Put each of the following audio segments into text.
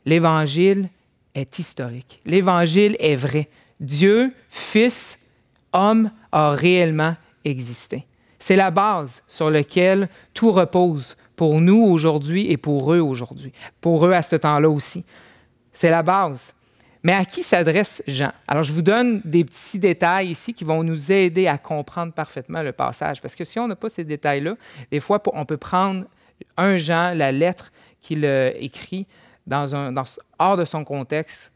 L'Évangile est historique. L'Évangile est vrai. Dieu, Fils, homme, a réellement existé. C'est la base sur laquelle tout repose pour nous aujourd'hui et pour eux aujourd'hui, pour eux à ce temps-là aussi. C'est la base. Mais à qui s'adresse Jean? Alors, je vous donne des petits détails ici qui vont nous aider à comprendre parfaitement le passage. Parce que si on n'a pas ces détails-là, des fois, on peut prendre 1 Jean, la lettre qu'il écrit, hors de son contexte,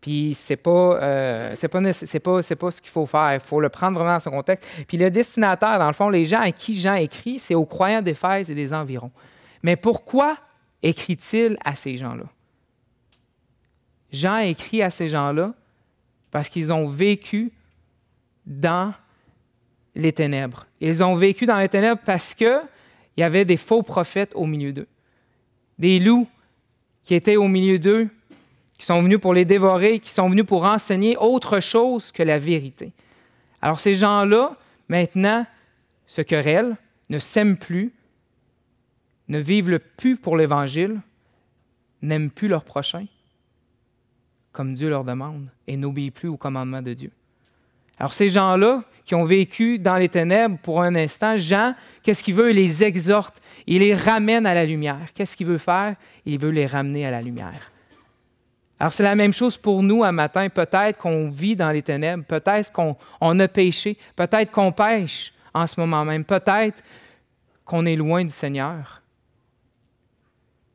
puis c'est pas ce qu'il faut faire. Il faut le prendre vraiment dans son contexte. Puis le destinataire, dans le fond, les gens à qui Jean écrit, c'est aux croyants d'Éphèse et des environs. Mais pourquoi écrit-il à ces gens-là? Jean écrit à ces gens-là parce qu'ils ont vécu dans les ténèbres. Ils ont vécu dans les ténèbres parce qu'il y avait des faux prophètes au milieu d'eux. Des loups qui étaient au milieu d'eux, qui sont venus pour les dévorer, qui sont venus pour enseigner autre chose que la vérité. Alors ces gens-là, maintenant, se querellent, ne s'aiment plus, ne vivent plus pour l'Évangile, n'aiment plus leur prochain, comme Dieu leur demande, et n'obéissent plus au commandement de Dieu. Alors ces gens-là, qui ont vécu dans les ténèbres pour un instant, Jean, qu'est-ce qu'il veut? Il les exhorte, il les ramène à la lumière. Qu'est-ce qu'il veut faire? Il veut les ramener à la lumière. Alors, c'est la même chose pour nous un matin. Peut-être qu'on vit dans les ténèbres, peut-être qu'on a péché, peut-être qu'on pêche en ce moment même, peut-être qu'on est loin du Seigneur.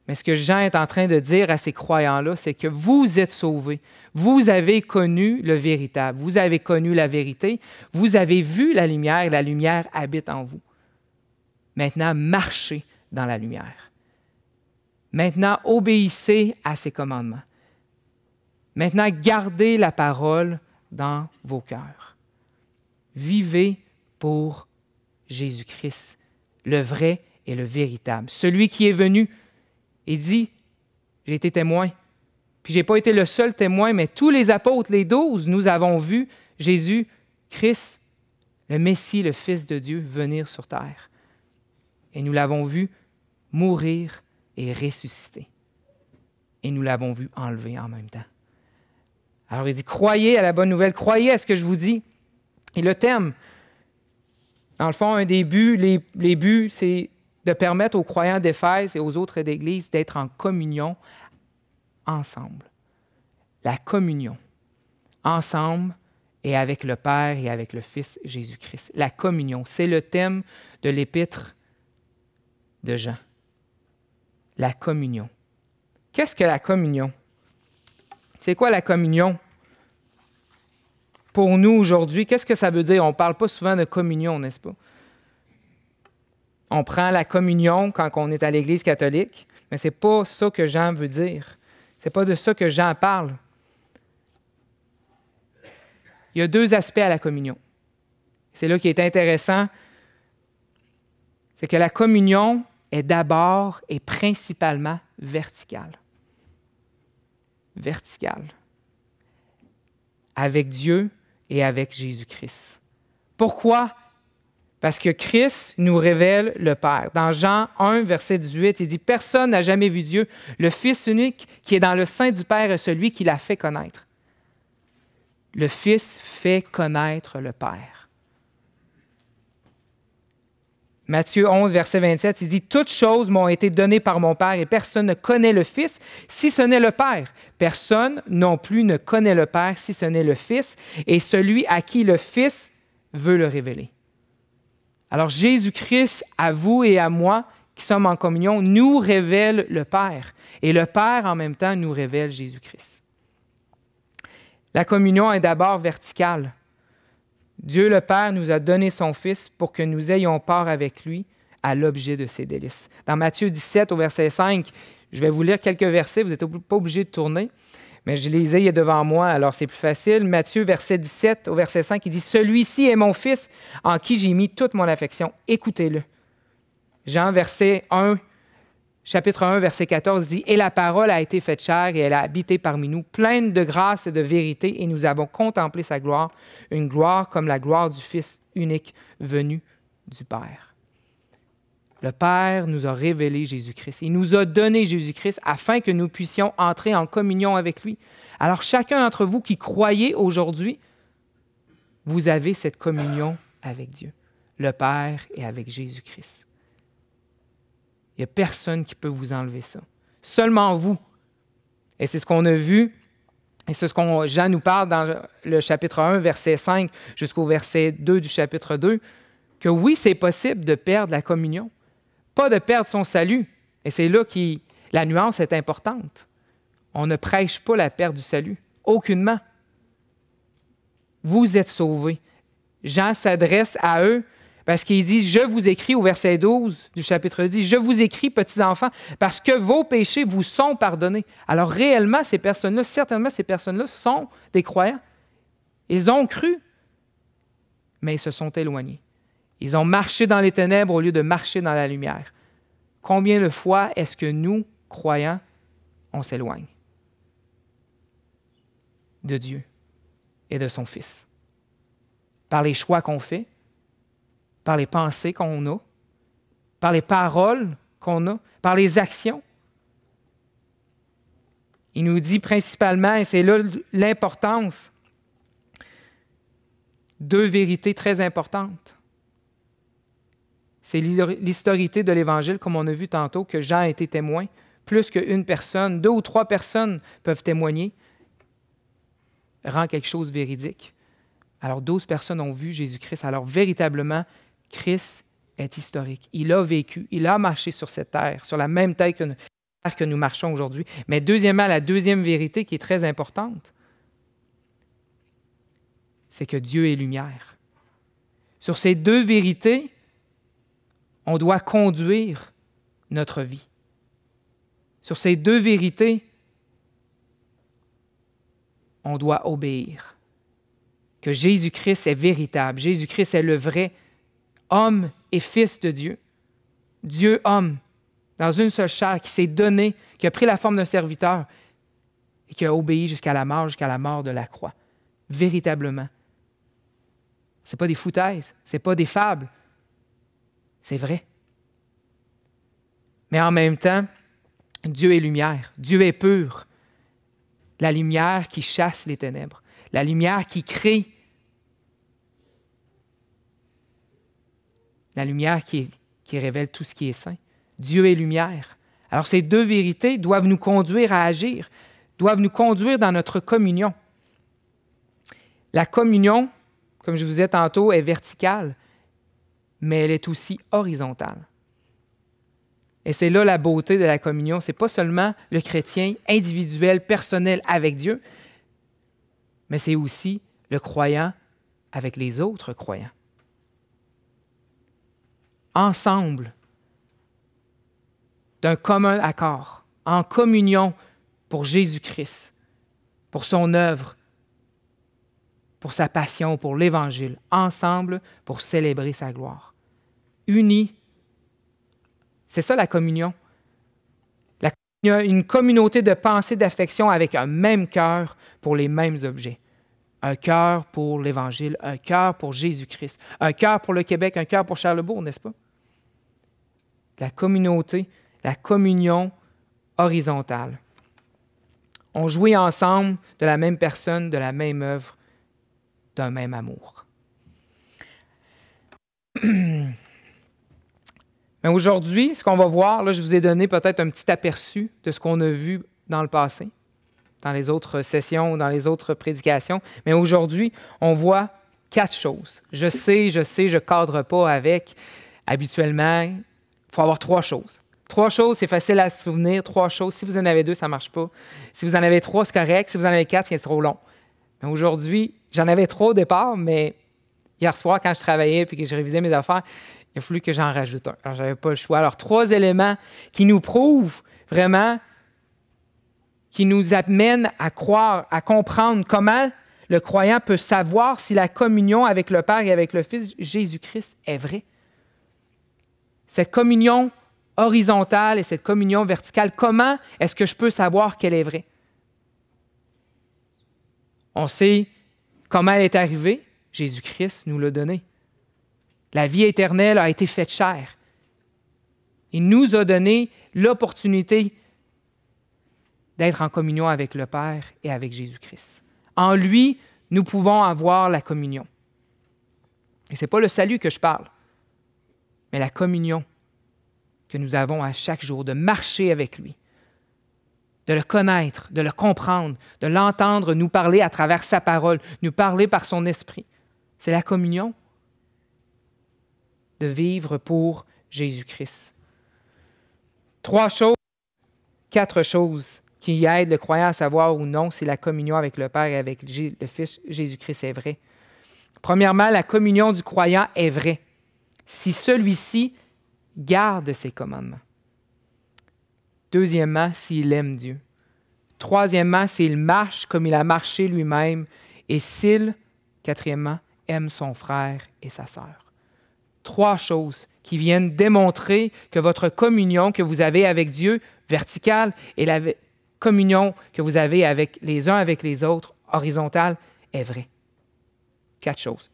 Mais ce que Jean est en train de dire à ces croyants-là, c'est que vous êtes sauvés. Vous avez connu le véritable. Vous avez connu la vérité. Vous avez vu la lumière habite en vous. Maintenant, marchez dans la lumière. Maintenant, obéissez à ses commandements. Maintenant, gardez la parole dans vos cœurs. Vivez pour Jésus-Christ, le vrai et le véritable. Celui qui est venu et dit, j'ai été témoin. Puis je n'ai pas été le seul témoin, mais tous les apôtres, les 12, nous avons vu Jésus-Christ, le Messie, le Fils de Dieu, venir sur terre. Et nous l'avons vu mourir et ressusciter. Et nous l'avons vu enlever en même temps. Alors, il dit, croyez à la bonne nouvelle, croyez à ce que je vous dis. Et le thème, dans le fond, un des buts, les buts, c'est de permettre aux croyants d'Éphèse et aux autres d'Église d'être en communion ensemble. La communion, ensemble et avec le Père et avec le Fils Jésus-Christ. La communion, c'est le thème de l'épître de Jean. La communion. Qu'est-ce que la communion? C'est quoi la communion? Pour nous aujourd'hui, qu'est-ce que ça veut dire? On ne parle pas souvent de communion, n'est-ce pas? On prend la communion quand on est à l'Église catholique, mais ce n'est pas ça que Jean veut dire. Ce n'est pas de ça que Jean parle. Il y a 2 aspects à la communion. C'est là qui est intéressant. C'est que la communion est d'abord et principalement verticale. Verticale. Avec Dieu et avec Jésus-Christ. Pourquoi? Parce que Christ nous révèle le Père. Dans Jean 1, verset 18, il dit « Personne n'a jamais vu Dieu. Le Fils unique qui est dans le sein du Père est celui qui l'a fait connaître. » Le Fils fait connaître le Père. Matthieu 11, verset 27, il dit « Toutes choses m'ont été données par mon Père et personne ne connaît le Fils si ce n'est le Père. Personne non plus ne connaît le Père si ce n'est le Fils et celui à qui le Fils veut le révéler. » Alors Jésus-Christ, à vous et à moi qui sommes en communion, nous révèle le Père. Et le Père, en même temps, nous révèle Jésus-Christ. La communion est d'abord verticale. Dieu le Père nous a donné son Fils pour que nous ayons part avec lui à l'objet de ses délices. Dans Matthieu 17, au verset 5, je vais vous lire quelques versets, vous n'êtes pas obligés de tourner, mais je les ai devant moi, alors c'est plus facile. Matthieu, verset 17, au verset 5, il dit « Celui-ci est mon Fils, en qui j'ai mis toute mon affection. Écoutez-le. » Jean, chapitre 1, verset 14, dit « Et la parole a été faite chair et elle a habité parmi nous, pleine de grâce et de vérité, et nous avons contemplé sa gloire, une gloire comme la gloire du Fils unique venu du Père. » Le Père nous a révélé Jésus-Christ. Il nous a donné Jésus-Christ afin que nous puissions entrer en communion avec lui. Alors, chacun d'entre vous qui croyez aujourd'hui, vous avez cette communion avec Dieu, le Père et avec Jésus-Christ. Il n'y a personne qui peut vous enlever ça. Seulement vous. Et c'est ce qu'on a vu, et c'est ce que Jean nous parle dans le chapitre 1, verset 5 jusqu'au verset 2 du chapitre 2, que oui, c'est possible de perdre la communion, pas de perdre son salut. Et c'est là que la nuance est importante. On ne prêche pas la perte du salut, aucunement. Vous êtes sauvés. Jean s'adresse à eux parce qu'il dit « Je vous écris » au verset 12 du chapitre 10, « Je vous écris, petits enfants, parce que vos péchés vous sont pardonnés. » Alors réellement, ces personnes-là, certainement ces personnes-là sont des croyants. Ils ont cru, mais ils se sont éloignés. Ils ont marché dans les ténèbres au lieu de marcher dans la lumière. Combien de fois est-ce que nous, croyants, on s'éloigne de Dieu et de son Fils? Par les choix qu'on fait, par les pensées qu'on a, par les paroles qu'on a, par les actions. Il nous dit principalement, et c'est là l'importance, deux vérités très importantes. C'est l'historité de l'Évangile, comme on a vu tantôt, que Jean a été témoin. Plus qu'une personne, 2 ou 3 personnes peuvent témoigner, rend quelque chose véridique. Alors 12 personnes ont vu Jésus-Christ. Alors véritablement, Christ est historique. Il a vécu, il a marché sur cette terre, sur la même terre que nous marchons aujourd'hui. Mais deuxièmement, la deuxième vérité qui est très importante, c'est que Dieu est lumière. Sur ces deux vérités, on doit conduire notre vie. Sur ces deux vérités, on doit obéir. Que Jésus-Christ est véritable. Jésus-Christ est le vrai homme et fils de Dieu. Dieu homme, dans une seule chair, qui s'est donné, qui a pris la forme d'un serviteur et qui a obéi jusqu'à la mort de la croix. Véritablement. Ce n'est pas des foutaises, ce n'est pas des fables. C'est vrai. Mais en même temps, Dieu est lumière, Dieu est pur. La lumière qui chasse les ténèbres, la lumière qui crée, la lumière qui révèle tout ce qui est saint. Dieu est lumière. Alors ces deux vérités doivent nous conduire à agir, doivent nous conduire dans notre communion. La communion, comme je vous disais tantôt, est verticale, mais elle est aussi horizontale. Et c'est là la beauté de la communion. Ce n'est pas seulement le chrétien individuel, personnel avec Dieu, mais c'est aussi le croyant avec les autres croyants. Ensemble, d'un commun accord, en communion pour Jésus-Christ, pour son œuvre, pour sa passion, pour l'Évangile, ensemble pour célébrer sa gloire. Unis. C'est ça la communion. Une communauté de pensée, d'affection avec un même cœur pour les mêmes objets. Un cœur pour l'Évangile, un cœur pour Jésus-Christ, un cœur pour le Québec, un cœur pour Charlesbourg, n'est-ce pas? La communauté, la communion horizontale. On jouit ensemble de la même personne, de la même œuvre, d'un même amour. Mais aujourd'hui, ce qu'on va voir, là, je vous ai donné peut-être un petit aperçu de ce qu'on a vu dans le passé, dans les autres sessions, dans les autres prédications. Mais aujourd'hui, on voit 4 choses. Je sais, je ne cadre pas avec. Habituellement, il faut avoir 3 choses. 3 choses, c'est facile à se souvenir. 3 choses, si vous en avez 2, ça ne marche pas. Si vous en avez 3, c'est correct. Si vous en avez 4, c'est trop long. Mais aujourd'hui, j'en avais 3 au départ, mais hier soir, quand je travaillais et que je révisais mes affaires, il a fallu que j'en rajoute un. Alors, je n'avais pas le choix. Alors, 3 éléments qui nous prouvent vraiment, qui nous amènent à croire, à comprendre comment le croyant peut savoir si la communion avec le Père et avec le Fils Jésus-Christ est vraie. Cette communion horizontale et cette communion verticale, comment est-ce que je peux savoir qu'elle est vraie? On sait comment elle est arrivée. Jésus-Christ nous l'a donné. La vie éternelle a été faite chair. Il nous a donné l'opportunité d'être en communion avec le Père et avec Jésus-Christ. En lui, nous pouvons avoir la communion. Et ce n'est pas le salut que je parle, mais la communion que nous avons à chaque jour, de marcher avec lui, de le connaître, de le comprendre, de l'entendre nous parler à travers sa parole, nous parler par son esprit. C'est la communion de vivre pour Jésus-Christ. 4 choses qui aident le croyant à savoir ou non si la communion avec le Père et avec le Fils Jésus-Christ est vraie. Premièrement, la communion du croyant est vraie si celui-ci garde ses commandements. Deuxièmement, s'il aime Dieu. Troisièmement, s'il marche comme il a marché lui-même. Et s'il, quatrièmement, aime son frère et sa sœur. 3 choses qui viennent démontrer que votre communion que vous avez avec Dieu, verticale, et la communion que vous avez avec les uns avec les autres, horizontale, est vraie. 4 choses.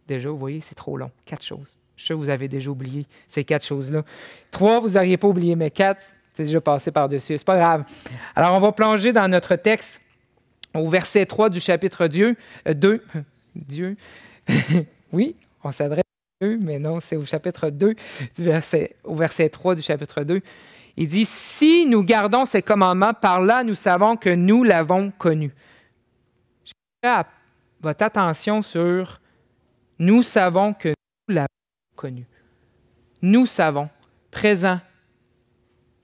Déjà, vous voyez, c'est trop long. 4 choses. Je sais que vous avez déjà oublié ces 4 choses-là. 3, vous n'auriez pas oublié, mais 4, c'est déjà passé par-dessus. C'est pas grave. Alors, on va plonger dans notre texte au verset 3 du chapitre 2. Dieu. Oui, on s'adresse à Dieu, mais non, c'est au chapitre 2, au verset 3 du chapitre 2. Il dit, « Si nous gardons ces commandements, par là, nous savons que nous l'avons connu. » J'appelle votre attention sur « Nous savons que nous l'avons connu. » Nous savons, présent,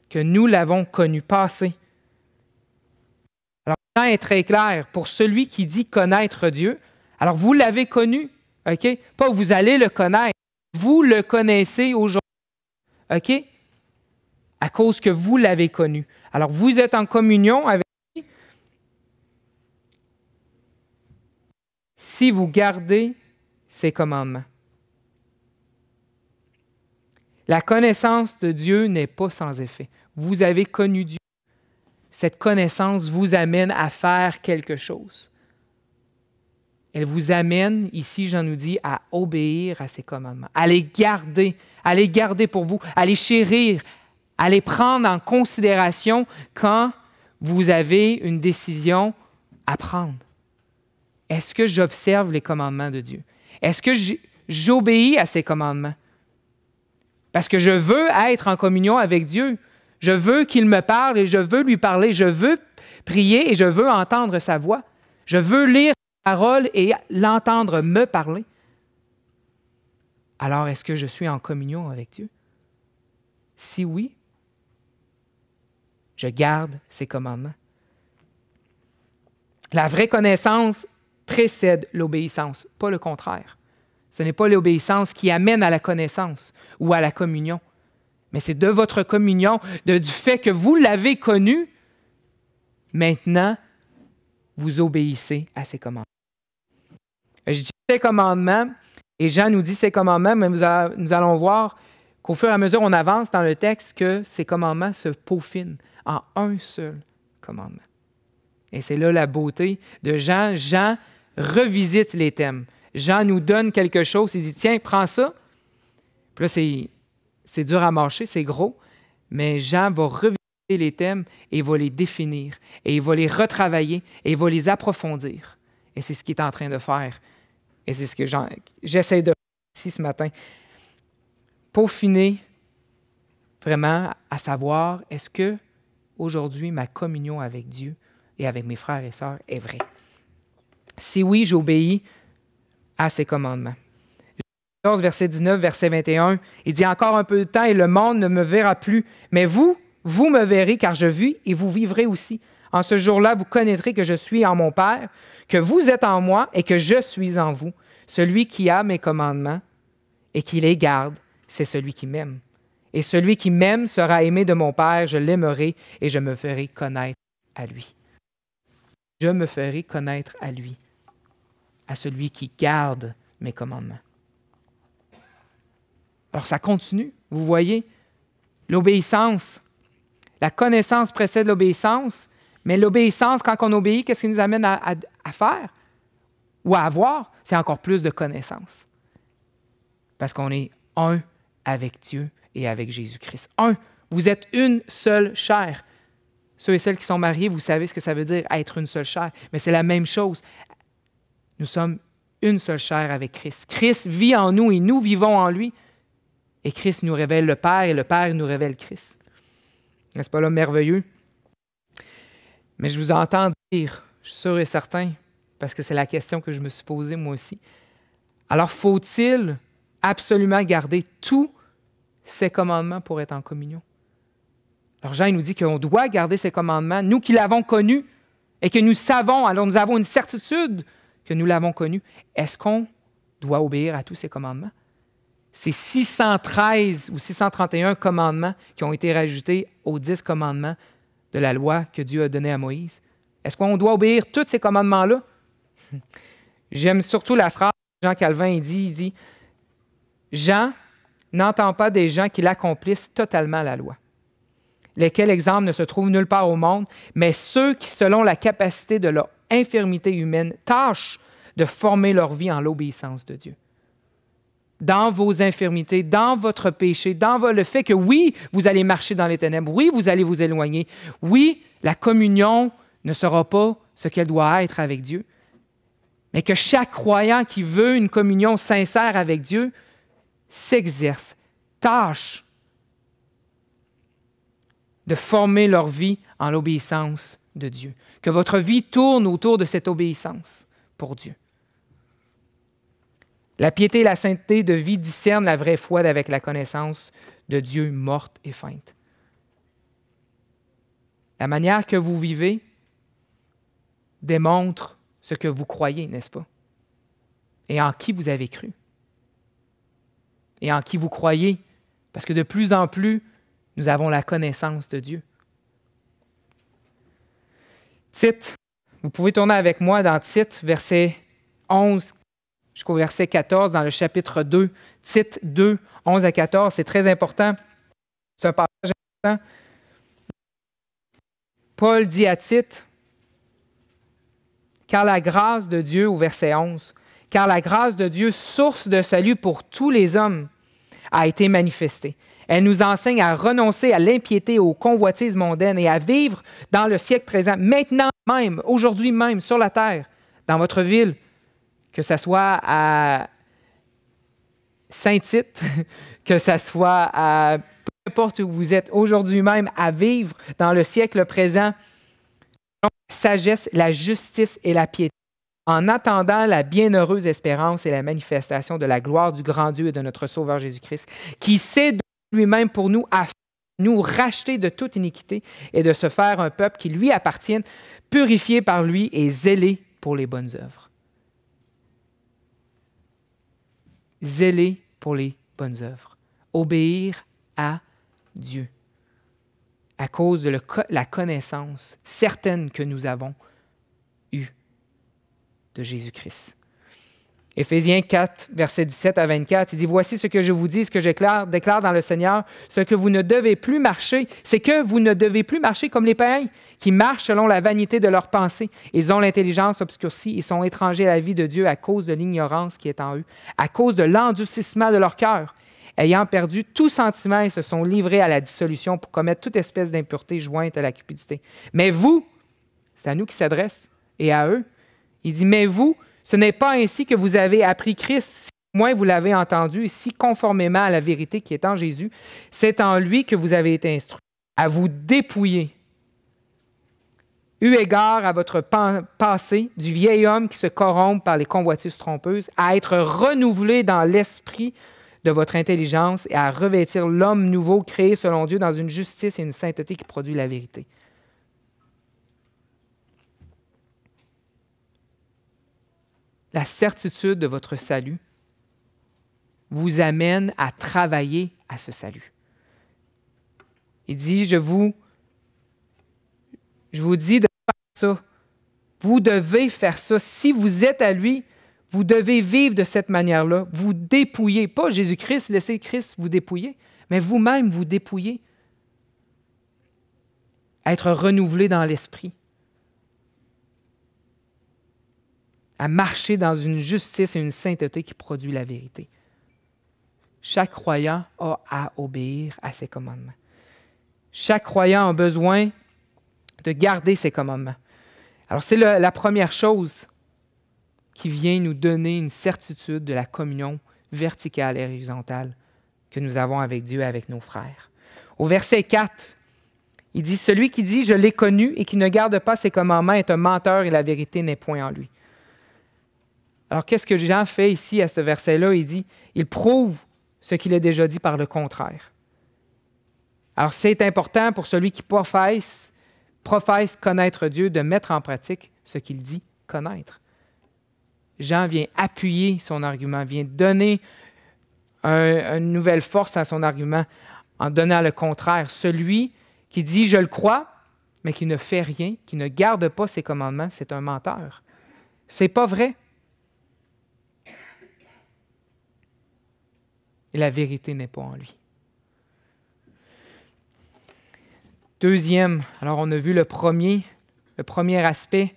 que nous l'avons connu, passé. Alors, le temps est très clair. Pour celui qui dit connaître Dieu, alors vous l'avez connu, OK? Pas vous allez le connaître. Vous le connaissez aujourd'hui, OK? À cause que vous l'avez connu. Alors, vous êtes en communion avec lui si vous gardez ses commandements. La connaissance de Dieu n'est pas sans effet. Vous avez connu Dieu. Cette connaissance vous amène à faire quelque chose. Elle vous amène, ici, Jean nous dit, à obéir à ses commandements, à les garder pour vous, à les chérir, à les prendre en considération quand vous avez une décision à prendre. Est-ce que j'observe les commandements de Dieu? Est-ce que j'obéis à ses commandements? Parce que je veux être en communion avec Dieu. Je veux qu'il me parle et je veux lui parler. Je veux prier et je veux entendre sa voix. Je veux lire sa parole et l'entendre me parler. Alors, est-ce que je suis en communion avec Dieu? Si oui, je garde ses commandements. La vraie connaissance précède l'obéissance, pas le contraire. Ce n'est pas l'obéissance qui amène à la connaissance ou à la communion, mais c'est de votre communion, du fait que vous l'avez connu, maintenant, vous obéissez à ses commandements. Je dis ses commandements, et Jean nous dit ses commandements, mais nous allons voir qu'au fur et à mesure on avance dans le texte, que ces commandements se peaufinent en un seul commandement. Et c'est là la beauté de Jean. Jean revisite les thèmes. Jean nous donne quelque chose, il dit, tiens, prends ça. Puis là, c'est dur à mâcher, c'est gros, mais Jean va revisiter les thèmes et il va les définir, et il va les retravailler, et il va les approfondir. Et c'est ce qu'il est en train de faire. Et c'est ce que j'essaie de faire ici ce matin. Peaufiner vraiment à savoir, est-ce que aujourd'hui ma communion avec Dieu et avec mes frères et sœurs est vraie? Si oui, j'obéis à ses commandements. 14, verset 19, verset 21, il dit « Encore un peu de temps et le monde ne me verra plus, mais vous me verrez car je vis et vous vivrez aussi. En ce jour-là, vous connaîtrez que je suis en mon Père, que vous êtes en moi et que je suis en vous. Celui qui a mes commandements et qui les garde, c'est celui qui m'aime. Et celui qui m'aime sera aimé de mon Père, je l'aimerai et je me ferai connaître à lui. » Je me ferai connaître à lui, à celui qui garde mes commandements. Alors ça continue, vous voyez, l'obéissance, la connaissance précède l'obéissance, mais l'obéissance, quand on obéit, qu'est-ce qui nous amène à faire ou à avoir? C'est encore plus de connaissance. Parce qu'on est un avec Dieu et avec Jésus-Christ. Vous êtes une seule chair. Ceux et celles qui sont mariés, vous savez ce que ça veut dire, être une seule chair. Mais c'est la même chose. Nous sommes une seule chair avec Christ. Christ vit en nous et nous vivons en lui. Et Christ nous révèle le Père et le Père nous révèle Christ. N'est-ce pas là merveilleux? Mais je vous entends dire, je suis sûr et certain, parce que c'est la question que je me suis posée moi aussi. Alors, faut-il absolument garder tous ces commandements pour être en communion? Alors, Jean nous dit qu'on doit garder ces commandements, nous qui l'avons connu et que nous savons, alors nous avons une certitude que nous l'avons connu. Est-ce qu'on doit obéir à tous ces commandements? C'est 613 ou 631 commandements qui ont été rajoutés aux 10 commandements de la loi que Dieu a donnée à Moïse. Est-ce qu'on doit obéir tous ces commandements-là? J'aime surtout la phrase de Jean Calvin, il dit « Jean n'entend pas des gens qui l'accomplissent totalement la loi, lesquels exemples ne se trouvent nulle part au monde, mais ceux qui, selon la capacité de leur infirmité humaine, tâchent de former leur vie en l'obéissance de Dieu. » Dans vos infirmités, dans votre péché, dans le fait que oui, vous allez marcher dans les ténèbres, oui, vous allez vous éloigner, oui, la communion ne sera pas ce qu'elle doit être avec Dieu, mais que chaque croyant qui veut une communion sincère avec Dieu s'exerce, tâche de former leur vie en l'obéissance de Dieu. Que votre vie tourne autour de cette obéissance pour Dieu. La piété et la sainteté de vie discernent la vraie foi avec la connaissance de Dieu morte et feinte. La manière que vous vivez démontre ce que vous croyez, n'est-ce pas? Et en qui vous avez cru. Et en qui vous croyez, parce que de plus en plus, nous avons la connaissance de Dieu. Tite, vous pouvez tourner avec moi dans Tite, verset 11 jusqu'au verset 14, dans le chapitre 2, Tite 2, 11 à 14, c'est très important. C'est un passage important. Paul dit à Tite, « Car la grâce de Dieu, au verset 11, « Car la grâce de Dieu, source de salut pour tous les hommes, a été manifestée. Elle nous enseigne à renoncer à l'impiété, aux convoitises mondaines et à vivre dans le siècle présent, maintenant même, aujourd'hui même, sur la terre, dans votre ville, que ce soit à Saint-Tite, que ce soit à peu importe où vous êtes aujourd'hui même, à vivre dans le siècle présent, la sagesse, la justice et la piété, en attendant la bienheureuse espérance et la manifestation de la gloire du grand Dieu et de notre Sauveur Jésus-Christ, qui s'est donné lui-même pour nous afin de nous racheter de toute iniquité et de se faire un peuple qui lui appartienne, purifié par lui et zélé pour les bonnes œuvres. Zéler pour les bonnes œuvres. Obéir à Dieu. À cause de la connaissance certaine que nous avons eue de Jésus-Christ. Éphésiens 4, versets 17 à 24, il dit « Voici ce que je vous dis, ce que je déclare dans le Seigneur, ce que vous ne devez plus marcher, c'est que vous ne devez plus marcher comme les païens, qui marchent selon la vanité de leurs pensées. Ils ont l'intelligence obscurcie, ils sont étrangers à la vie de Dieu à cause de l'ignorance qui est en eux, à cause de l'endurcissement de leur cœur. Ayant perdu tout sentiment, ils se sont livrés à la dissolution pour commettre toute espèce d'impureté jointe à la cupidité. Mais vous, c'est à nous qui s'adresse, et à eux, il dit « Mais vous, ce n'est pas ainsi que vous avez appris Christ, si au moins vous l'avez entendu, et si conformément à la vérité qui est en Jésus, c'est en lui que vous avez été instruits, à vous dépouiller, eu égard à votre passé, du vieil homme qui se corrompt par les convoitises trompeuses, à être renouvelé dans l'esprit de votre intelligence et à revêtir l'homme nouveau créé selon Dieu dans une justice et une sainteté qui produit la vérité. » La certitude de votre salut vous amène à travailler à ce salut. Il dit, je vous dis de faire ça. Vous devez faire ça. Si vous êtes à lui, vous devez vivre de cette manière-là. Vous dépouillez, pas Jésus-Christ, laissez Christ vous dépouiller, mais vous-même vous dépouillez. Être renouvelé dans l'esprit. À marcher dans une justice et une sainteté qui produit la vérité. Chaque croyant a à obéir à ses commandements. Chaque croyant a besoin de garder ses commandements. Alors, c'est la première chose qui vient nous donner une certitude de la communion verticale et horizontale que nous avons avec Dieu et avec nos frères. Au verset 4, il dit « Celui qui dit « Je l'ai connu » et qui ne garde pas ses commandements est un menteur et la vérité n'est point en lui. » Alors, qu'est-ce que Jean fait ici à ce verset-là? Il dit « Il prouve ce qu'il a déjà dit par le contraire. » Alors, c'est important pour celui qui professe connaître Dieu de mettre en pratique ce qu'il dit connaître. Jean vient appuyer son argument, vient donner une nouvelle force à son argument en donnant le contraire. Celui qui dit « je le crois », mais qui ne fait rien, qui ne garde pas ses commandements, c'est un menteur. Ce n'est pas vrai. Et la vérité n'est pas en lui. Deuxième, alors on a vu le premier aspect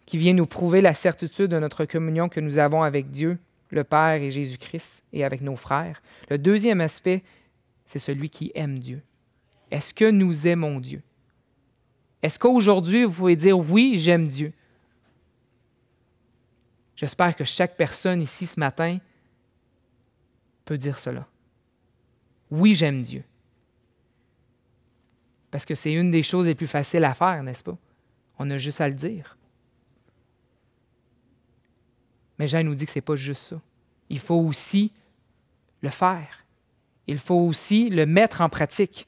qui vient nous prouver la certitude de notre communion que nous avons avec Dieu, le Père et Jésus-Christ, et avec nos frères. Le deuxième aspect, c'est celui qui aime Dieu. Est-ce que nous aimons Dieu? Est-ce qu'aujourd'hui, vous pouvez dire « Oui, j'aime Dieu ». J'espère que chaque personne ici ce matin peut dire cela. Oui, j'aime Dieu. Parce que c'est une des choses les plus faciles à faire, n'est-ce pas? On a juste à le dire. Mais Jean nous dit que ce n'est pas juste ça. Il faut aussi le faire. Il faut aussi le mettre en pratique.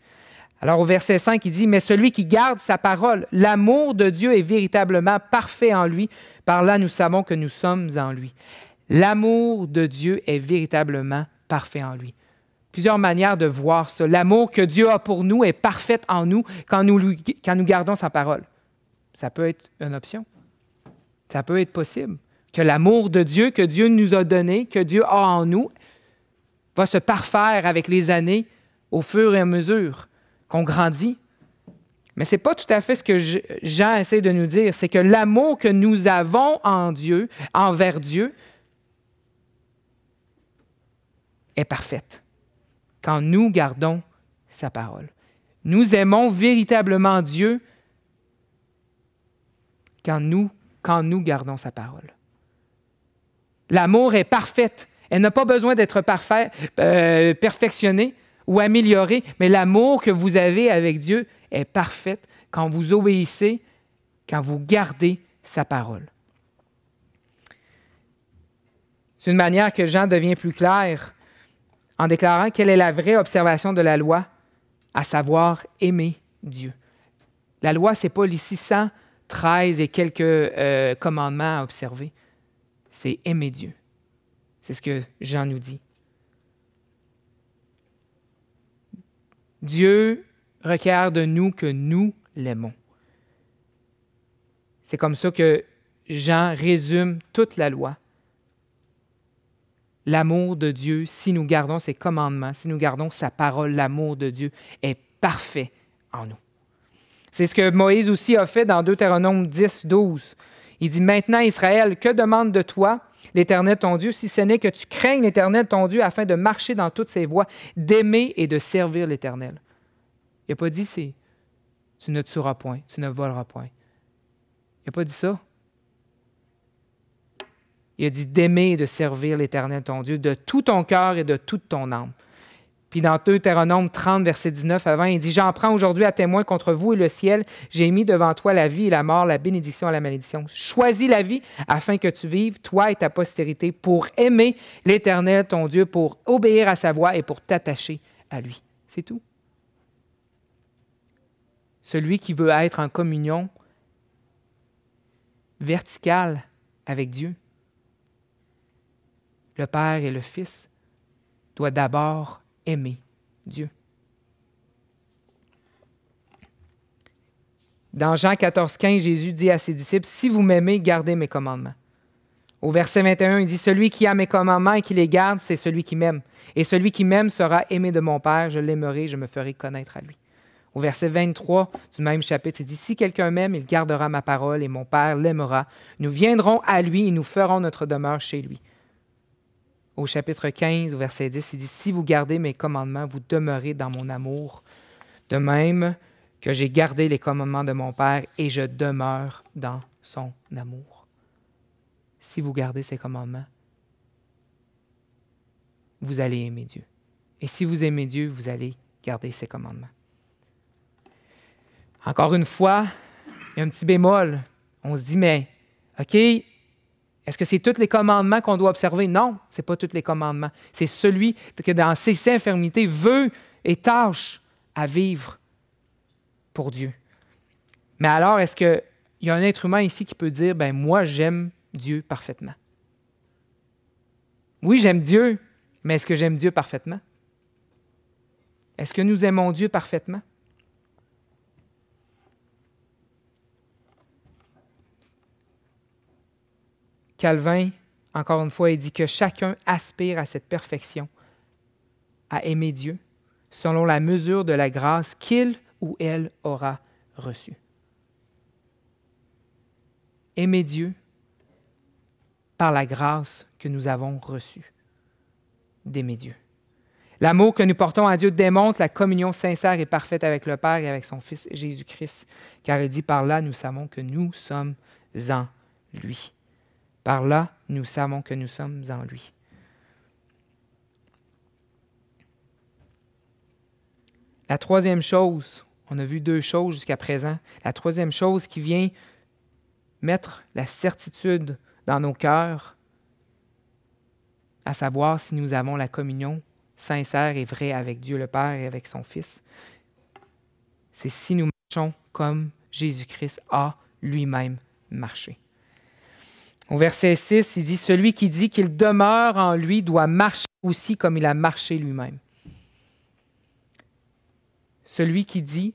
Alors au verset 5, il dit « Mais celui qui garde sa parole, l'amour de Dieu est véritablement parfait en lui. Par là, nous savons que nous sommes en lui. » L'amour de Dieu est véritablement parfait en lui. Plusieurs manières de voir ça. L'amour que Dieu a pour nous est parfait en nous quand nous gardons sa parole. Ça peut être une option. Ça peut être possible. Que l'amour de Dieu, que Dieu nous a donné, que Dieu a en nous, va se parfaire avec les années au fur et à mesure qu'on grandit. Mais ce n'est pas tout à fait ce que Jean essaie de nous dire. C'est que l'amour que nous avons en Dieu, envers Dieu, est parfaite quand nous gardons sa parole. Nous aimons véritablement Dieu quand nous gardons sa parole. L'amour est parfaite. Elle n'a pas besoin d'être perfectionnée ou améliorée, mais l'amour que vous avez avec Dieu est parfaite quand vous obéissez, quand vous gardez sa parole. C'est une manière que Jean devient plus clair en déclarant quelle est la vraie observation de la loi, à savoir aimer Dieu. La loi, ce n'est pas les 613 et quelques commandements à observer. C'est aimer Dieu. C'est ce que Jean nous dit. Dieu requiert de nous que nous l'aimons. C'est comme ça que Jean résume toute la loi. L'amour de Dieu, si nous gardons ses commandements, si nous gardons sa parole, l'amour de Dieu est parfait en nous. C'est ce que Moïse aussi a fait dans Deutéronome 10, 12. Il dit « Maintenant, Israël, que demande de toi l'Éternel ton Dieu, si ce n'est que tu craignes l'Éternel ton Dieu afin de marcher dans toutes ses voies, d'aimer et de servir l'Éternel. » Il n'a pas dit « Tu ne tueras point, tu ne voleras point. » Il n'a pas dit ça. Il a dit d'aimer et de servir l'Éternel ton Dieu de tout ton cœur et de toute ton âme. Puis dans Deutéronome 30, verset 19 avant, il dit « J'en prends aujourd'hui à témoin contre vous et le ciel. J'ai mis devant toi la vie et la mort, la bénédiction et la malédiction. Choisis la vie afin que tu vives, toi et ta postérité, pour aimer l'Éternel ton Dieu, pour obéir à sa voix et pour t'attacher à lui. » C'est tout. Celui qui veut être en communion verticale avec Dieu, le Père et le Fils, doit d'abord aimer Dieu. Dans Jean 14, 15, Jésus dit à ses disciples, « Si vous m'aimez, gardez mes commandements. » Au verset 21, il dit, « Celui qui a mes commandements et qui les garde, c'est celui qui m'aime. Et celui qui m'aime sera aimé de mon Père, je l'aimerai, je me ferai connaître à lui. » Au verset 23 du même chapitre, il dit, « Si quelqu'un m'aime, il gardera ma parole et mon Père l'aimera. Nous viendrons à lui et nous ferons notre demeure chez lui. » au chapitre 15, au verset 10, il dit « Si vous gardez mes commandements, vous demeurez dans mon amour, de même que j'ai gardé les commandements de mon Père et je demeure dans son amour. » Si vous gardez ses commandements, vous allez aimer Dieu. Et si vous aimez Dieu, vous allez garder ses commandements. Encore une fois, il y a un petit bémol. On se dit, mais, OK, est-ce que c'est tous les commandements qu'on doit observer? Non, ce n'est pas tous les commandements. C'est celui que dans ses infirmités veut et tâche à vivre pour Dieu. Mais alors, est-ce qu'il y a un être humain ici qui peut dire, ben moi, j'aime Dieu parfaitement? Oui, j'aime Dieu, mais est-ce que j'aime Dieu parfaitement? Est-ce que nous aimons Dieu parfaitement? Calvin, encore une fois, il dit que chacun aspire à cette perfection, à aimer Dieu, selon la mesure de la grâce qu'il ou elle aura reçue. Aimer Dieu par la grâce que nous avons reçue d'aimer Dieu. L'amour que nous portons à Dieu démontre la communion sincère et parfaite avec le Père et avec son Fils Jésus-Christ, car il dit par là, nous savons que nous sommes en lui. Par là, nous savons que nous sommes en lui. La troisième chose, on a vu deux choses jusqu'à présent, la troisième chose qui vient mettre la certitude dans nos cœurs, à savoir si nous avons la communion sincère et vraie avec Dieu le Père et avec son Fils, c'est si nous marchons comme Jésus-Christ a lui-même marché. Au verset 6, il dit « Celui qui dit qu'il demeure en lui doit marcher aussi comme il a marché lui-même. » Celui qui dit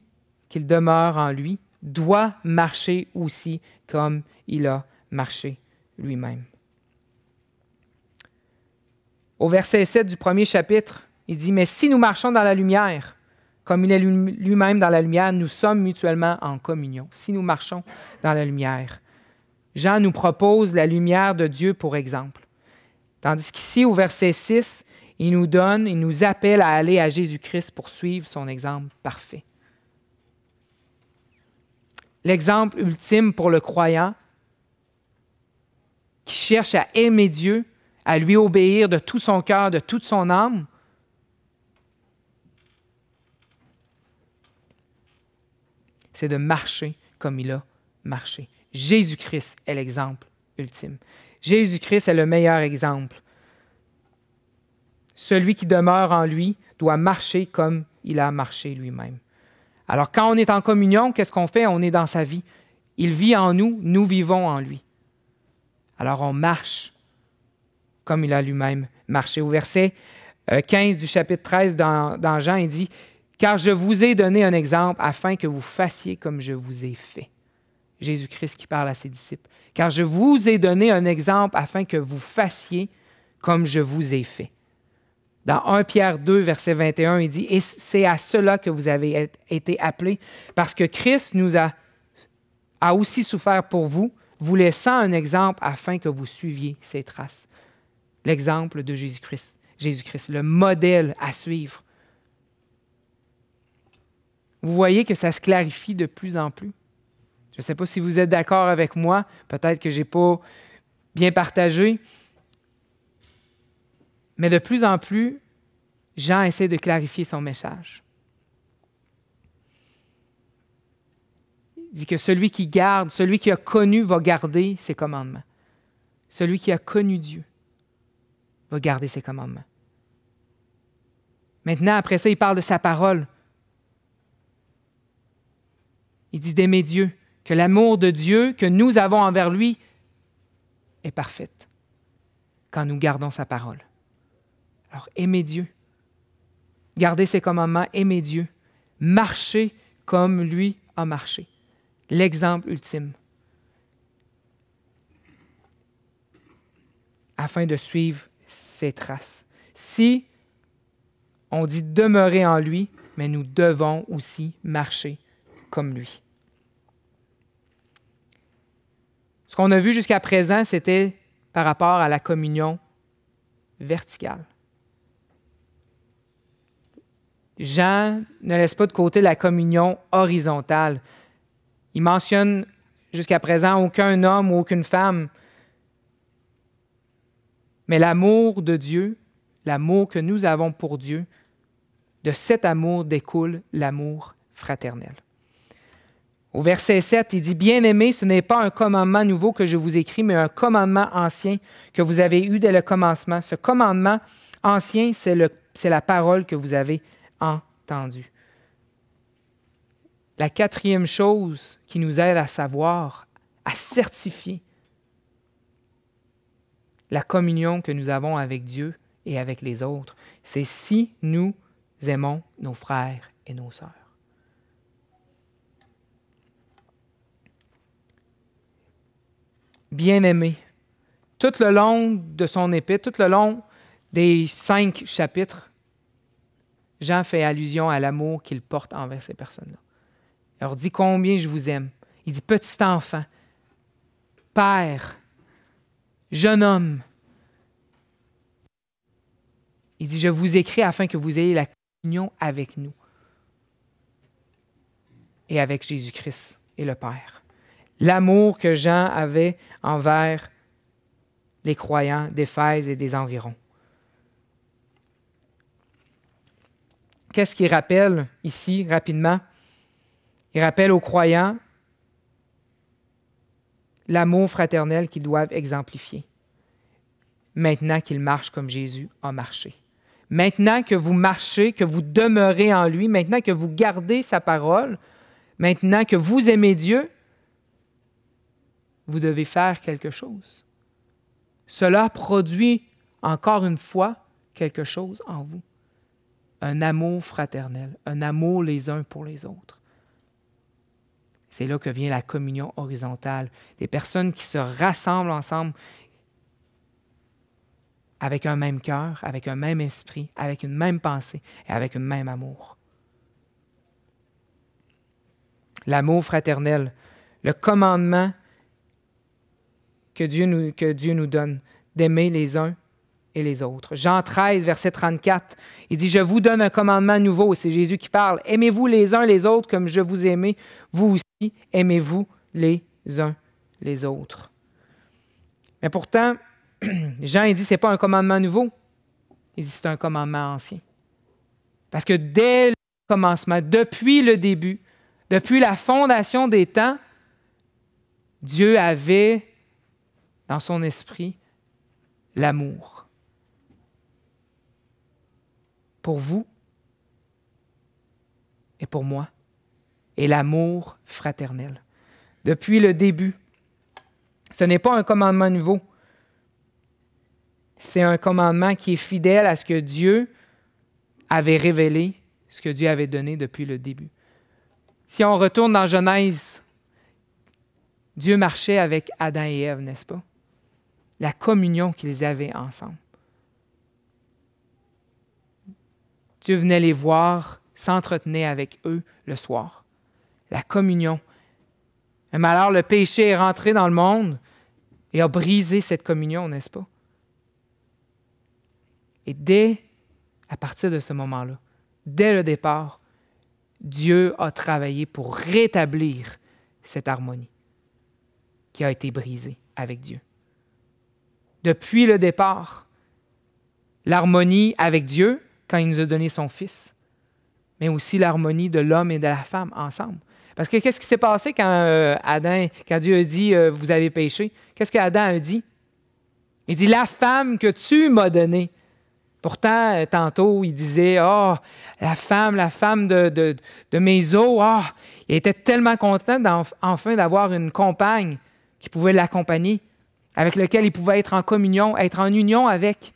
qu'il demeure en lui doit marcher aussi comme il a marché lui-même. Au verset 7 du premier chapitre, il dit « Mais si nous marchons dans la lumière, comme il est lui-même dans la lumière, nous sommes mutuellement en communion. » Si nous marchons dans la lumière. Jean nous propose la lumière de Dieu pour exemple. Tandis qu'ici, au verset 6, il nous appelle à aller à Jésus-Christ pour suivre son exemple parfait. L'exemple ultime pour le croyant qui cherche à aimer Dieu, à lui obéir de tout son cœur, de toute son âme, c'est de marcher comme il a marché. Jésus-Christ est l'exemple ultime. Jésus-Christ est le meilleur exemple. Celui qui demeure en lui doit marcher comme il a marché lui-même. Alors, quand on est en communion, qu'est-ce qu'on fait? On est dans sa vie. Il vit en nous, nous vivons en lui. Alors, on marche comme il a lui-même marché. Au verset 15 du chapitre 13 dans Jean, il dit « Car je vous ai donné un exemple afin que vous fassiez comme je vous ai fait. » Jésus-Christ qui parle à ses disciples. « Car je vous ai donné un exemple afin que vous fassiez comme je vous ai fait. » Dans 1 Pierre 2, verset 21, il dit « Et c'est à cela que vous avez été appelés, parce que Christ nous a aussi souffert pour vous, vous laissant un exemple afin que vous suiviez ses traces. » L'exemple de Jésus-Christ, le modèle à suivre. Vous voyez que ça se clarifie de plus en plus. Je ne sais pas si vous êtes d'accord avec moi, peut-être que je n'ai pas bien partagé, mais de plus en plus, Jean essaie de clarifier son message. Il dit que celui qui garde, celui qui a connu va garder ses commandements. Celui qui a connu Dieu va garder ses commandements. Maintenant, après ça, il parle de sa parole. Il dit d'aimer Dieu, que l'amour de Dieu que nous avons envers lui est parfait quand nous gardons sa parole. Alors, aimer Dieu, garder ses commandements, aimer Dieu, marcher comme lui a marché. L'exemple ultime. Afin de suivre ses traces. Si on dit demeurer en lui, mais nous devons aussi marcher comme lui. Ce qu'on a vu jusqu'à présent, c'était par rapport à la communion verticale. Jean ne laisse pas de côté la communion horizontale. Il mentionne jusqu'à présent aucun homme ou aucune femme. Mais l'amour de Dieu, l'amour que nous avons pour Dieu, de cet amour découle l'amour fraternel. Au verset 7, il dit « Bien-aimés, ce n'est pas un commandement nouveau que je vous écris, mais un commandement ancien que vous avez eu dès le commencement. Ce commandement ancien, c'est la parole que vous avez entendue. » La quatrième chose qui nous aide à savoir, à certifier la communion que nous avons avec Dieu et avec les autres, c'est si nous aimons nos frères et nos sœurs. Bien-aimé, tout le long de son épître, tout le long des 5 chapitres, Jean fait allusion à l'amour qu'il porte envers ces personnes-là. Il leur dit combien je vous aime. Il dit petit enfant, père, jeune homme. Il dit je vous écris afin que vous ayez la communion avec nous et avec Jésus-Christ et le Père. L'amour que Jean avait envers les croyants d'Éphèse et des environs. Qu'est-ce qu'il rappelle ici rapidement? Il rappelle aux croyants l'amour fraternel qu'ils doivent exemplifier, maintenant qu'ils marchent comme Jésus a marché. Maintenant que vous marchez, que vous demeurez en lui, maintenant que vous gardez sa parole, maintenant que vous aimez Dieu, vous devez faire quelque chose. Cela produit encore une fois quelque chose en vous. Un amour fraternel, un amour les uns pour les autres. C'est là que vient la communion horizontale. Des personnes qui se rassemblent ensemble avec un même cœur, avec un même esprit, avec une même pensée et avec un même amour. L'amour fraternel, le commandement que Dieu nous donne, d'aimer les uns et les autres. Jean 13, verset 34, il dit « Je vous donne un commandement nouveau », c'est Jésus qui parle, « Aimez-vous les uns les autres comme je vous ai aimé, vous aussi, aimez-vous les uns les autres. » Mais pourtant, Jean il dit « Ce n'est pas un commandement nouveau », il dit « C'est un commandement ancien. » Parce que dès le commencement, depuis le début, depuis la fondation des temps, Dieu avait dans son esprit l'amour. Pour vous et pour moi. Et l'amour fraternel. Depuis le début. Ce n'est pas un commandement nouveau. C'est un commandement qui est fidèle à ce que Dieu avait révélé, ce que Dieu avait donné depuis le début. Si on retourne dans Genèse, Dieu marchait avec Adam et Ève, n'est-ce pas? La communion qu'ils avaient ensemble. Dieu venait les voir, s'entretenait avec eux le soir. La communion. Mais alors, le péché est rentré dans le monde et a brisé cette communion, n'est-ce pas? Et à partir de ce moment-là, dès le départ, Dieu a travaillé pour rétablir cette harmonie qui a été brisée avec Dieu. Depuis le départ, l'harmonie avec Dieu, quand il nous a donné son Fils, mais aussi l'harmonie de l'homme et de la femme ensemble. Parce que qu'est-ce qui s'est passé quand Dieu a dit « vous avez péché », qu'est-ce qu'Adam a dit? Il dit « la femme que tu m'as donnée ». Pourtant, tantôt, il disait « oh, la femme de mes os, oh, il était tellement content enfin d'avoir une compagne qui pouvait l'accompagner, avec laquelle il pouvait être en communion, être en union avec. »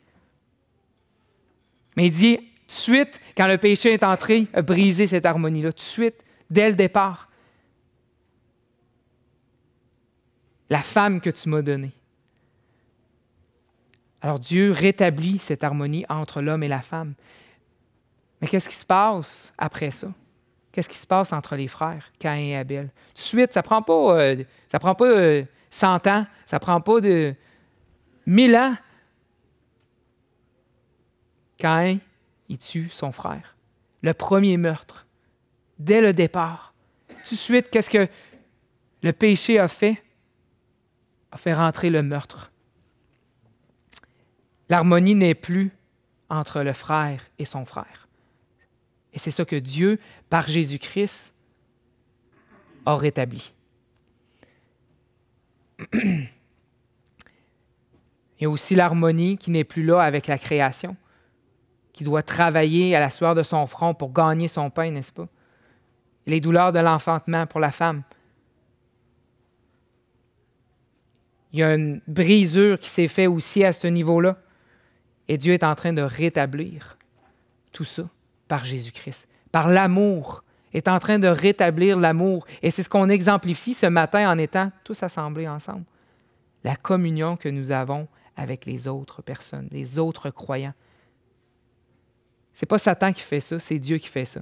Mais il dit, tout de suite, quand le péché est entré, a brisé cette harmonie-là, tout de suite, dès le départ. La femme que tu m'as donnée. Alors Dieu rétablit cette harmonie entre l'homme et la femme. Mais qu'est-ce qui se passe après ça? Qu'est-ce qui se passe entre les frères, Caïn et Abel? Tout de suite, ça ne prend pas 100 ans, ça ne prend pas de 1000 ans. Caïn, il tue son frère. Le premier meurtre, dès le départ. Tout de suite, qu'est-ce que le péché a fait? A fait rentrer le meurtre. L'harmonie n'est plus entre le frère et son frère. Et c'est ça que Dieu, par Jésus-Christ, a rétabli. Il y a aussi l'harmonie qui n'est plus là avec la création, qui doit travailler à la sueur de son front pour gagner son pain, n'est-ce pas? Les douleurs de l'enfantement pour la femme. Il y a une brisure qui s'est faite aussi à ce niveau-là. Et Dieu est en train de rétablir tout ça par Jésus-Christ. Par l'amour. Il est en train de rétablir l'amour. Et c'est ce qu'on exemplifie ce matin en étant tous assemblés ensemble. La communion que nous avons avec les autres personnes, les autres croyants. Ce n'est pas Satan qui fait ça, c'est Dieu qui fait ça.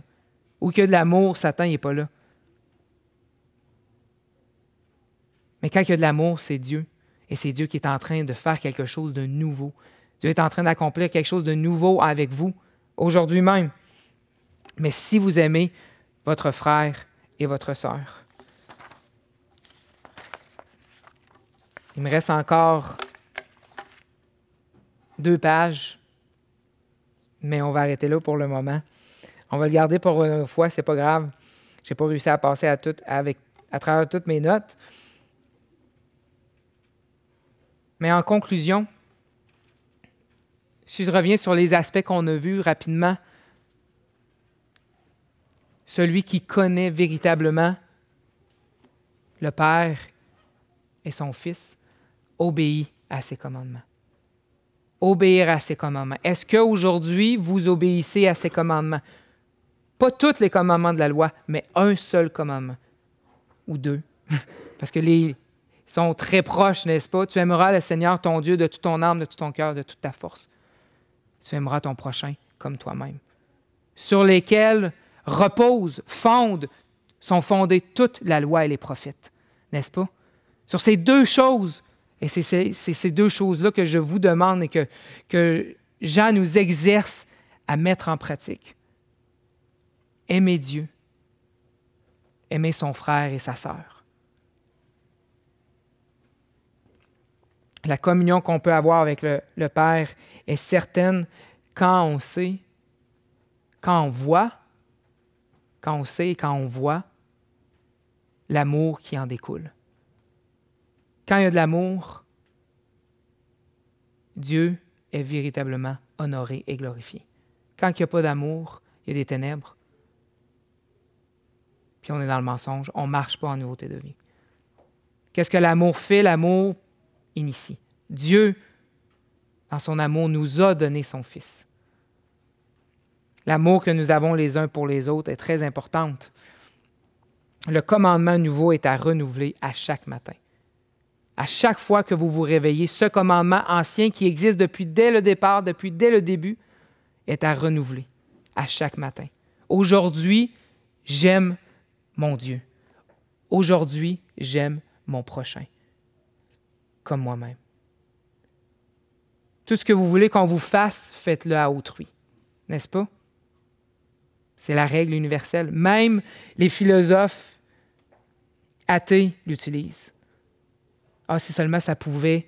Où qu'il y a de l'amour, Satan n'est pas là. Mais quand il y a de l'amour, c'est Dieu. Et c'est Dieu qui est en train de faire quelque chose de nouveau. Dieu est en train d'accomplir quelque chose de nouveau avec vous, aujourd'hui même. Mais si vous aimez votre frère et votre sœur. Il me reste encore 2 pages, mais on va arrêter là pour le moment. On va le garder pour une fois, c'est pas grave. Je n'ai pas réussi à passer à travers toutes mes notes. Mais en conclusion, si je reviens sur les aspects qu'on a vus rapidement, celui qui connaît véritablement le Père et son Fils obéit à ses commandements. Obéir à ses commandements. Est-ce qu'aujourd'hui, vous obéissez à ses commandements? Pas tous les commandements de la loi, mais un seul commandement. Ou 2. Parce que les sont très proches, n'est-ce pas? Tu aimeras le Seigneur, ton Dieu, de toute ton âme, de tout ton cœur, de toute ta force. Tu aimeras ton prochain comme toi-même. Sur lesquels sont fondées toute la loi et les prophètes. N'est-ce pas? Sur ces 2 choses, et c'est ces 2 choses-là que je vous demande et que Jean nous exerce à mettre en pratique. Aimer Dieu, aimer son frère et sa sœur. La communion qu'on peut avoir avec le Père est certaine quand on sait, quand on voit, quand on sait et quand on voit l'amour qui en découle. Quand il y a de l'amour, Dieu est véritablement honoré et glorifié. Quand il n'y a pas d'amour, il y a des ténèbres, puis on est dans le mensonge, on ne marche pas en nouveauté de vie. Qu'est-ce que l'amour fait? L'amour initie. Dieu, dans son amour, nous a donné son Fils. L'amour que nous avons les uns pour les autres est très important. Le commandement nouveau est à renouveler à chaque matin. À chaque fois que vous vous réveillez, ce commandement ancien qui existe dès le départ, dès le début, est à renouveler à chaque matin. Aujourd'hui, j'aime mon Dieu. Aujourd'hui, j'aime mon prochain, comme moi-même. Tout ce que vous voulez qu'on vous fasse, faites-le à autrui. N'est-ce pas? C'est la règle universelle. Même les philosophes athées l'utilisent. Ah, si seulement ça pouvait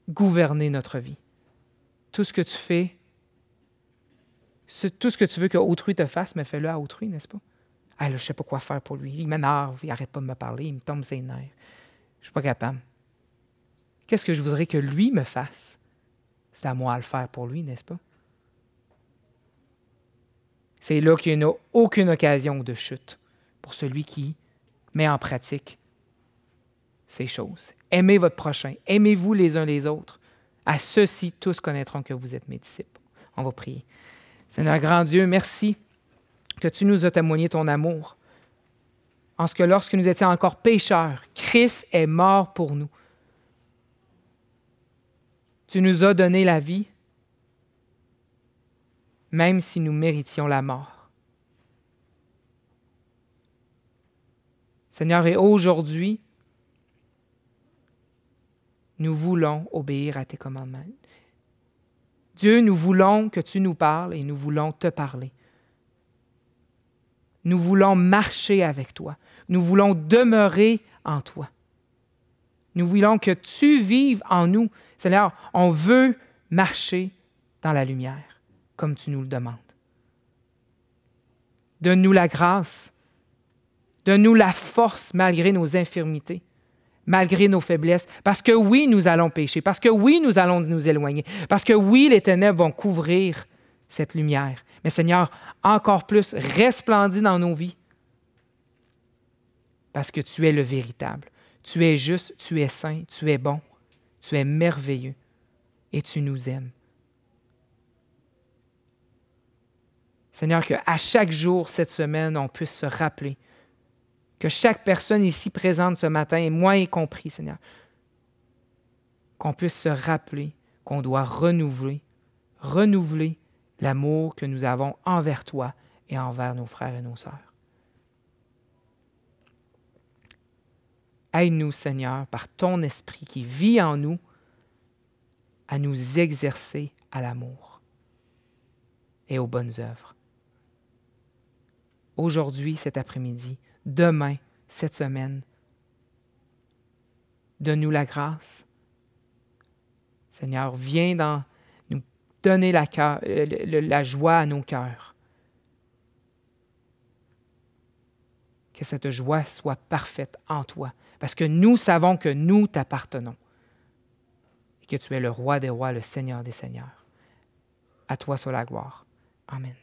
gouverner notre vie. Tout ce que tu fais, tout ce que tu veux qu'autrui te fasse, mais fais-le à autrui, n'est-ce pas? Ah, là, je ne sais pas quoi faire pour lui. Il m'énerve, il n'arrête pas de me parler, il me tombe ses nerfs. Je ne suis pas capable. Qu'est-ce que je voudrais que lui me fasse? C'est à moi à le faire pour lui, n'est-ce pas? C'est là qu'il n'y a aucune occasion de chute pour celui qui met en pratique ces choses. Aimez votre prochain. Aimez-vous les uns les autres. À ceux-ci, tous connaîtront que vous êtes mes disciples. On va prier. Seigneur grand Dieu, merci que tu nous as témoigné ton amour. En ce que lorsque nous étions encore pécheurs, Christ est mort pour nous. Tu nous as donné la vie, même si nous méritions la mort. Seigneur, et aujourd'hui, nous voulons obéir à tes commandements. Dieu, nous voulons que tu nous parles et nous voulons te parler. Nous voulons marcher avec toi. Nous voulons demeurer en toi. Nous voulons que tu vives en nous. Seigneur, on veut marcher dans la lumière, comme tu nous le demandes. Donne-nous la grâce. Donne-nous la force malgré nos infirmités, malgré nos faiblesses. Parce que oui, nous allons pécher. Parce que oui, nous allons nous éloigner. Parce que oui, les ténèbres vont couvrir cette lumière. Mais Seigneur, encore plus, resplendis dans nos vies. Parce que tu es le véritable. Tu es juste, tu es saint, tu es bon, tu es merveilleux et tu nous aimes. Seigneur, qu'à chaque jour cette semaine, on puisse se rappeler que chaque personne ici présente ce matin, et moi y compris, Seigneur, qu'on puisse se rappeler qu'on doit renouveler l'amour que nous avons envers toi et envers nos frères et nos sœurs. Aide-nous, Seigneur, par ton esprit qui vit en nous, à nous exercer à l'amour et aux bonnes œuvres. Aujourd'hui, cet après-midi, demain, cette semaine, donne-nous la grâce. Seigneur, viens nous donner la joie à nos cœurs. Que cette joie soit parfaite en toi, parce que nous savons que nous t'appartenons et que tu es le roi des rois, le Seigneur des seigneurs. À toi soit la gloire. Amen.